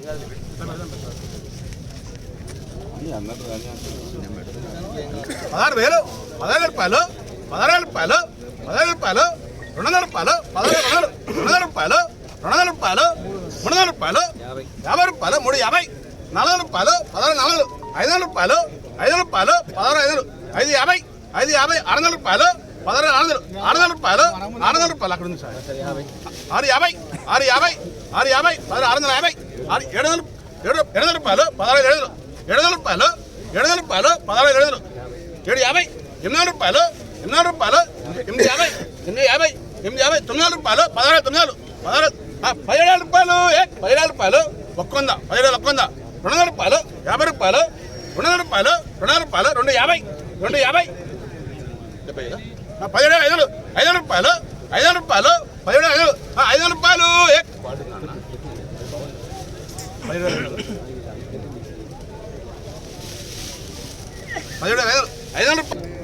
16,000 16,000 రూపాయలు 16,000 రూపాయలు 16,000 రూపాయలు 200 రూపాయలు 200 రూపాయలు 200 రూపాయలు 300 రూపాయలు 50 రూపాయలు 350 400 రూపాయలు 16,400 500 రూపాయలు 500 రూపాయలు 16,500 550 550 600 రూపాయలు 16,400 600 రూపాయలు 600 రూపాయలు అక్కడ ఉంది సార్ 650 650 650 650 700 రూపాయలు 16,700 700 రూపాయలు 700 రూపాయలు 16,700 750 800 రూపాయలు 800 రూపాయలు 850 850 900 రూపాయలు 16,900 17,000 రూపాయలు 17,000 రూపాయలు 100 17,000 200 రూపాయలు 50 రూపాయలు 200 రూపాయలు 200 రూపాయలు 250 250 17,500 500 రూపాయలు 500 రూపాయలు 17,500 500 రూపాయలు 500 రూపాయలు